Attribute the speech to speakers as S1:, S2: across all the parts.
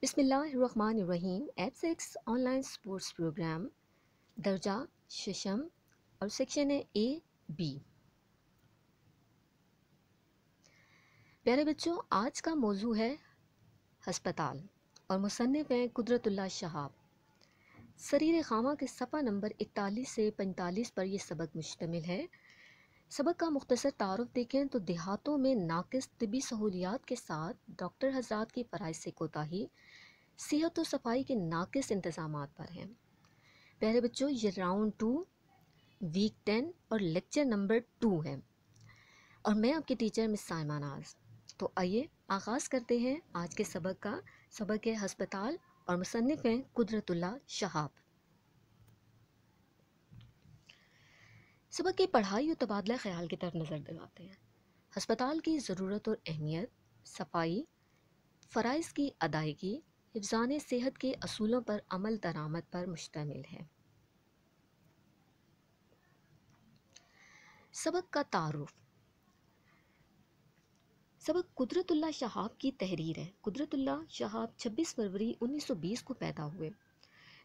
S1: بسم اللہ الرحمن الرحیم. ایپ 6 آن لائن سپورٹس پروگرام درجہ ششم اور سیکشن ہے اے بی. پیارے بچوں، آج کا موضوع ہے ہسپتال اور مصنف ہیں قدرت اللہ شہاب. سریر خامہ کے صفحہ نمبر 41 سے 45 پر یہ سبق مشتمل ہے. سبق کا مختصر تعارف دیکھیں تو دیہاتوں میں ناقص طبی سہولیات کے ساتھ ڈاکٹر حضرات کی فرائض سے کوتاہی، صحت و صفائی کے ناقص انتظامات پر ہیں. پیارے بچوں، یہ راؤنڈ 2 ویک 10 اور لیکچر نمبر 2 ہے اور میں آپ کی ٹیچر مس سائمہ ناز. تو آئیے آغاز کرتے ہیں آج کے سبق کا. سبق ہے ہسپتال اور مصنف ہیں قدرت اللہ شہاب. سبق کی پڑھائی اور تبادلہ خیال کی طرف نظر دلاتے ہیں. ہسپتال کی ضرورت اور اہمیت، صفائی، فرائض کی ادائیگی، حفظان صحت کے اصولوں پر عمل درآمد پر مشتمل ہے. سبق کا تعارف. سبق قدرت اللہ شہاب کی تحریر ہے. قدرت اللہ شہاب 26 فروری 1920 کو پیدا ہوئے.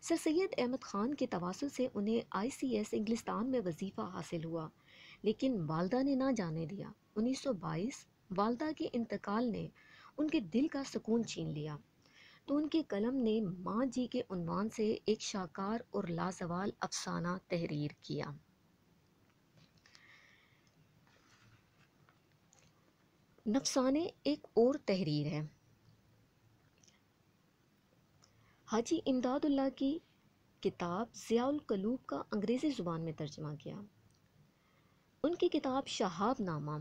S1: سر سید احمد خان کے تواصل سے انہیں آئی سی ایس انگلستان میں وظیفہ حاصل ہوا، لیکن والدہ نے نہ جانے دیا. 1922 والدہ کے انتقال نے ان کے دل کا سکون چھین لیا تو ان کے قلم نے ماں جی کے عنوان سے ایک شاکار اور لازوال افسانہ تحریر کیا. نفسانے ایک اور تحریر ہے. حاجی امداد اللہ کی کتاب ضیاء القلوب کا انگریزی زبان میں ترجمہ کیا. ان کی کتاب شہاب نامہ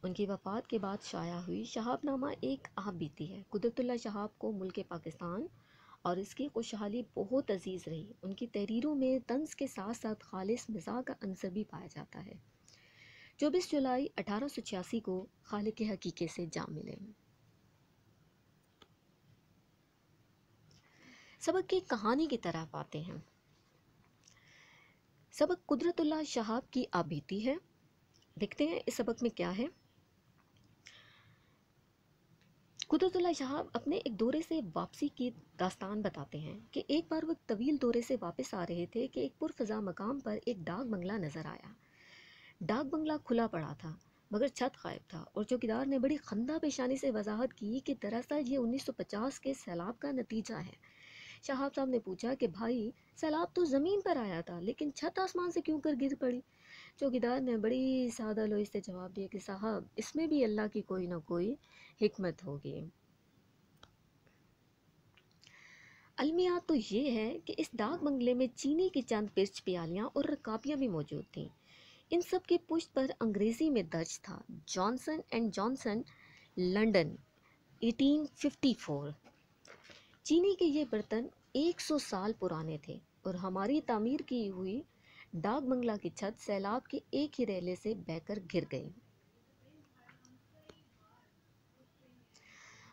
S1: ان کی وفات کے بعد شائع ہوئی. شہاب نامہ ایک آپ بیتی ہے. قدرت اللہ شہاب کو ملک پاکستان اور اس کی خوشحالی بہت عزیز رہی. ان کی تحریروں میں طنز کے ساتھ ساتھ خالص مزاح کا عنصر بھی پایا جاتا ہے. 24 جولائی 1886 کو خالق حقیقی سے جا ملے. سبق کی کہانی کی طرف آتے ہیں. سبق قدرت اللہ شہاب کی آبیتی ہے. دیکھتے ہیں اس سبق میں کیا ہے. قدرت اللہ شہاب اپنے ایک دورے سے واپسی کی داستان بتاتے ہیں کہ ایک بار وہ طویل دورے سے واپس آ رہے تھے کہ ایک پرفضا مقام پر ایک ڈاک بنگلہ نظر آیا. ڈاک بنگلہ کھلا پڑا تھا مگر چھت غائب تھا اور چوکیدار نے بڑی خندہ پیشانی سے وضاحت کی کہ دراصل یہ 1950 کے سیلاب کا نتیجہ ہے. شہاب صاحب نے پوچھا کہ بھائی، سیلاب تو زمین پر آیا تھا لیکن چھت آسمان سے کیوں کر گر پڑی؟ چوکیدار نے بڑی سادہ لوئی سے جواب دیا کہ صاحب، اس میں بھی اللہ کی کوئی نہ کوئی حکمت ہوگی. المیات تو یہ ہے کہ اس ڈاک بنگلے میں چینی کی چند پرچ پیالیاں اور رکابیاں بھی موجود تھیں. ان سب کی پشت پر انگریزی میں درج تھا جانسن اینڈ جانسن، لنڈن، 1854. چینی کے یہ برتن 100 سال پرانے تھے اور ہماری تعمیر کی ہوئی ڈاک بنگلہ کی چھت سیلاب کے ایک ہی ریلے سے بہہ کر گر گئی.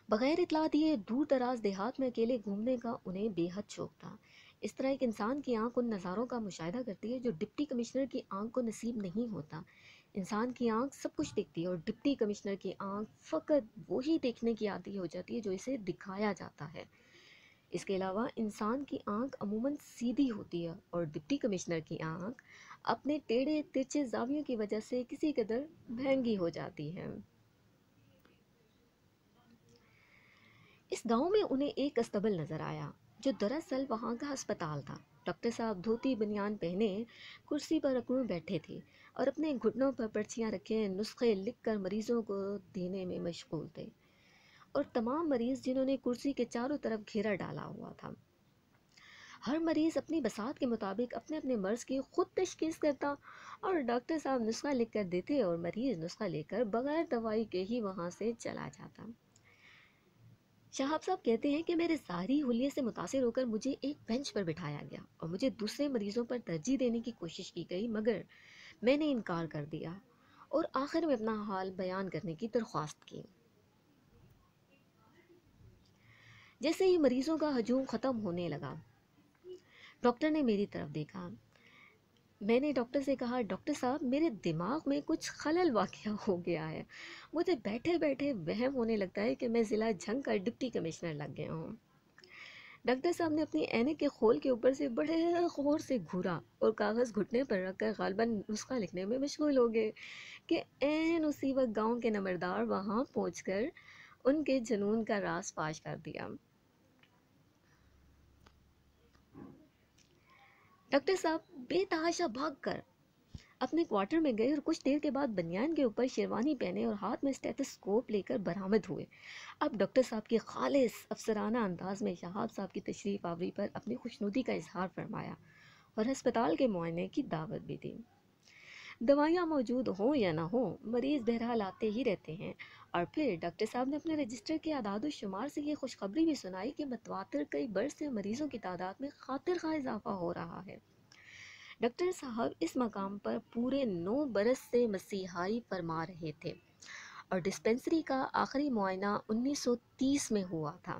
S1: بغیر اطلاع دیے دور دراز دیہات میں اکیلے گھومنے کا انہیں بے حد شوق تھا. اس طرح ایک انسان کی آنکھ ان نظاروں کا مشاہدہ کرتی ہے جو ڈپٹی کمشنر کی آنکھ کو نصیب نہیں ہوتا. انسان کی آنکھ سب کچھ دیکھتی ہے اور ڈپٹی کمشنر کی آنکھ فقط وہی دیکھنے کی عادی ہو جاتی ہے جو اسے دکھایا جاتا ہے. اس کے علاوہ انسان کی آنکھ عموماً سیدھی ہوتی ہے اور ڈپٹی کمشنر کی آنکھ اپنے ٹیڑھے ترچھے زاویوں کی وجہ سے کسی قدر مہنگی ہو جاتی ہے. اس گاؤں میں انہیں ایک استبل نظر آیا جو دراصل وہاں کا ہسپتال تھا. ڈاکٹر صاحب دھوتی بنیان پہنے کرسی پر اکڑوں بیٹھے تھے اور اپنے گھٹنوں پر پرچیاں رکھے نسخے لکھ کر مریضوں کو دینے میں مشغول تھے. اور تمام مریض جنہوں نے کرسی کے چاروں طرف گھیرا ڈالا ہوا تھا، ہر مریض اپنی بساط کے مطابق اپنے اپنے مرض کی خود تشخیص کرتا اور ڈاکٹر صاحب نسخہ لکھ کر دیتے اور مریض نسخہ لے کر بغیر دوائی کے ہی وہاں سے چلا جاتا. شہاب صاحب کہتے ہیں کہ میرے ظاہری حلیے سے متاثر ہو کر مجھے ایک بینچ پر بٹھایا گیا اور مجھے دوسرے مریضوں پر ترجیح دینے کی کوشش کی گئی، مگر میں نے انکار کر دیا اور آخر میں اپنا حال بیان کرنے کی درخواست کی. جیسے ہی مریضوں کا ہجوم ختم ہونے لگا، ڈاکٹر نے میری طرف دیکھا. میں نے ڈاکٹر سے کہا، ڈاکٹر صاحب میرے دماغ میں کچھ خلل واقع ہو گیا ہے، مجھے بیٹھے بیٹھے وہم ہونے لگتا ہے کہ میں ضلع جھنگ کا ڈپٹی کمشنر لگ گیا ہوں۔ ڈاکٹر صاحب نے اپنی اینک کے خول کے اوپر سے بڑے غور سے گھورا اور کاغذ گھٹنے پر رکھ کر غالباً نسخہ لکھنے میں مشغول ہو گئے کہ عین اسی وقت گاؤں کے نمبردار وہاں پہنچ کر ان کے جنون کا راز فاش کر دیا۔ ڈاکٹر صاحب بے تحاشا بھاگ کر اپنے کوارٹر میں گئے اور کچھ دیر کے بعد بنیان کے اوپر شیروانی پہنے اور ہاتھ میں اسٹیتھوسکوپ لے کر برآمد ہوئے۔ اب ڈاکٹر صاحب کے خالص افسرانہ انداز میں شہاب صاحب کی تشریف آوری پر اپنی خوشنودی کا اظہار فرمایا اور ہسپتال کے معائنے کی دعوت بھی دی۔ دوائیاں موجود ہوں یا نہ ہوں، مریض بہرحال آتے ہی رہتے ہیں۔ اور پھر ڈاکٹر صاحب نے اپنے رجسٹر کے اعداد و شمار سے یہ خوشخبری بھی سنائی کہ متواتر کئی برس سے مریضوں کی تعداد میں خاطر خواہ اضافہ ہو رہا ہے۔ ڈاکٹر صاحب اس مقام پر پورے 9 برس سے مسیحائی فرما رہے تھے اور ڈسپنسری کا آخری معائنہ 1930 میں ہوا تھا۔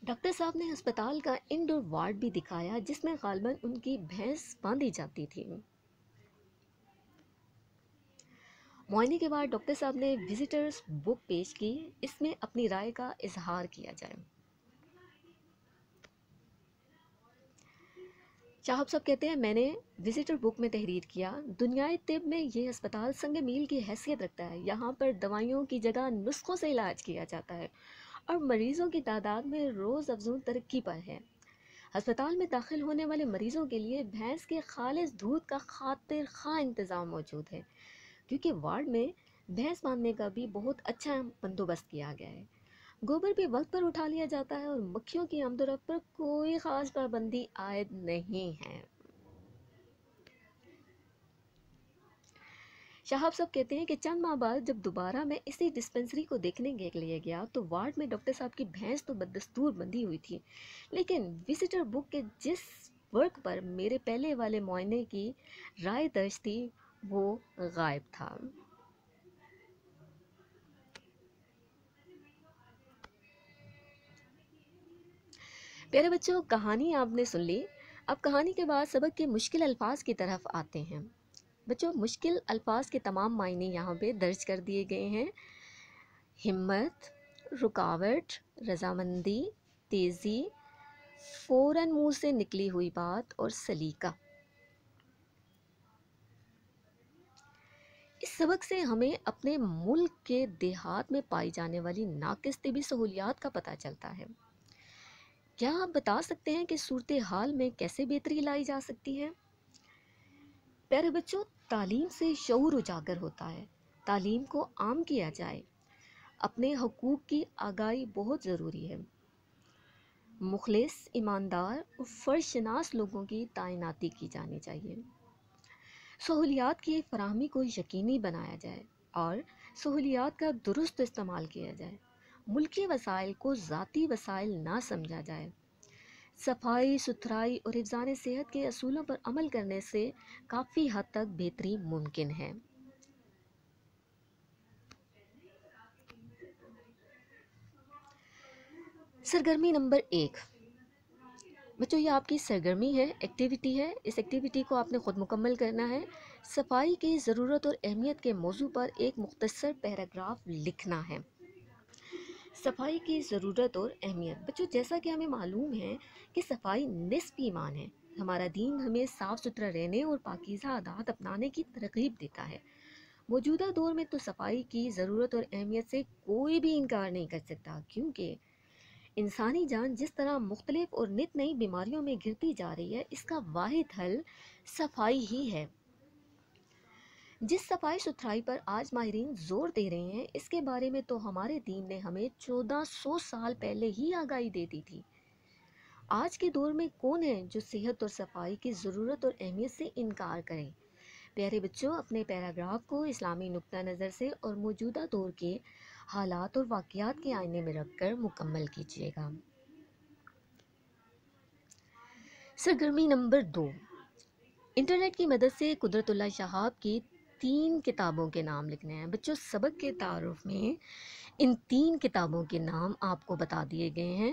S1: ڈاکٹر صاحب نے ہسپتال کا انڈور وارڈ بھی دکھایا جس میں غالباً ان کی بھینس باندھی جاتی تھی۔ معائنے کے بعد ڈاکٹر صاحب نے وزٹرز بک پیش کی، اس میں اپنی رائے کا اظہار کیا جائے۔ شہاب صاحب کہتے ہیں، میں نے وزٹر بک میں تحریر کیا، دنیائے طب میں یہ ہسپتال سنگ میل کی حیثیت رکھتا ہے۔ یہاں پر دوائیوں کی جگہ نسخوں سے علاج کیا جاتا ہے اور مریضوں کی تعداد میں روز افزوں ترقی پر ہے۔ ہسپتال میں داخل ہونے والے مریضوں کے لیے بھینس کے خالص دودھ کا خاطر خواہ انتظام موجود ہے، کیونکہ وارڈ میں بھینس باندھنے کا بھی بہت اچھا بندوبست کیا گیا ہے۔ گوبر بھی وقت پر اٹھا لیا جاتا ہے اور مکھیوں کی آمد و رفت پر کوئی خاص پابندی عائد نہیں ہے۔ شہاب صاحب کہتے ہیں کہ چند ماہ بعد جب دوبارہ میں اسی ڈسپنسری کو دیکھنے کے لیے گیا تو وارڈ میں ڈاکٹر صاحب کی بھینس تو بدستور بندھی ہوئی تھی، لیکن وزٹر بک کے جس ورق پر میرے پہلے والے معائنے کی رائے درج تھی وہ غائب تھا۔ پیارے بچوں، کہانی آپ نے سن لی۔ اب کہانی کے بعد سبق کے مشکل الفاظ کی طرف آتے ہیں۔ بچوں، مشکل الفاظ کے تمام معنی یہاں پہ درج کر دیے گئے ہیں۔ ہمت، رکاوٹ، رضامندی، تیزی، فوراً منہ سے نکلی ہوئی بات اور سلیقہ۔ اس سبق سے ہمیں اپنے ملک کے دیہات میں پائی جانے والی ناقص طبی سہولیات کا پتہ چلتا ہے۔ کیا آپ بتا سکتے ہیں کہ صورتحال میں کیسے بہتری لائی جا سکتی ہے؟ پیارے بچوں، تعلیم سے شعور اجاگر ہوتا ہے۔ تعلیم کو عام کیا جائے۔ اپنے حقوق کی آگاہی بہت ضروری ہے۔ مخلص، ایماندار اور فرض شناس لوگوں کی تعیناتی کی جانی چاہیے۔ سہولیات کی فراہمی کو یقینی بنایا جائے اور سہولیات کا درست استعمال کیا جائے۔ ملکی وسائل کو ذاتی وسائل نہ سمجھا جائے۔ صفائی ستھرائی اور حفظان صحت کے اصولوں پر عمل کرنے سے کافی حد تک بہتری ممکن ہے۔ سرگرمی نمبر 1۔ بچوں، یہ آپ کی سرگرمی ہے، ایکٹیویٹی ہے۔ اس ایکٹیویٹی کو آپ نے خود مکمل کرنا ہے۔ صفائی کی ضرورت اور اہمیت کے موضوع پر ایک مختصر پیراگراف لکھنا ہے۔ صفائی کی ضرورت اور اہمیت۔ بچوں، جیسا کہ ہمیں معلوم ہے کہ صفائی نصف ایمان ہے۔ ہمارا دین ہمیں صاف ستھرا رہنے اور پاکیزہ عادات اپنانے کی ترغیب دیتا ہے۔ موجودہ دور میں تو صفائی کی ضرورت اور اہمیت سے کوئی بھی انکار نہیں کر سکتا، کیونکہ انسانی جان جس طرح مختلف اور نت نئی بیماریوں میں گرتی جا رہی ہے، اس کا واحد حل صفائی ہی ہے۔ جس صفائی ستھرائی پر آج ماہرین زور دے رہے ہیں، اس کے بارے میں تو ہمارے دین نے ہمیں 1400 سال پہلے ہی آگاہی دے دی تھی۔ آج کے دور میں کون ہے جو صحت اور صفائی کی ضرورت اور اہمیت سے انکار کرے؟ پیارے بچوں، اپنے پیراگراف کو اسلامی نقطہ نظر سے اور موجودہ دور کے حالات اور واقعات کے آئینے میں رکھ کر مکمل کیجیے گا۔ سرگرمی نمبر 2۔ انٹرنیٹ کی مدد سے قدرت اللہ شہاب کی 3 کتابوں کے نام لکھنے ہیں۔ بچوں، سبق کے تعارف میں ان 3 کتابوں کے نام آپ کو بتا دیے گئے ہیں۔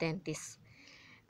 S1: 33।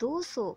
S1: 200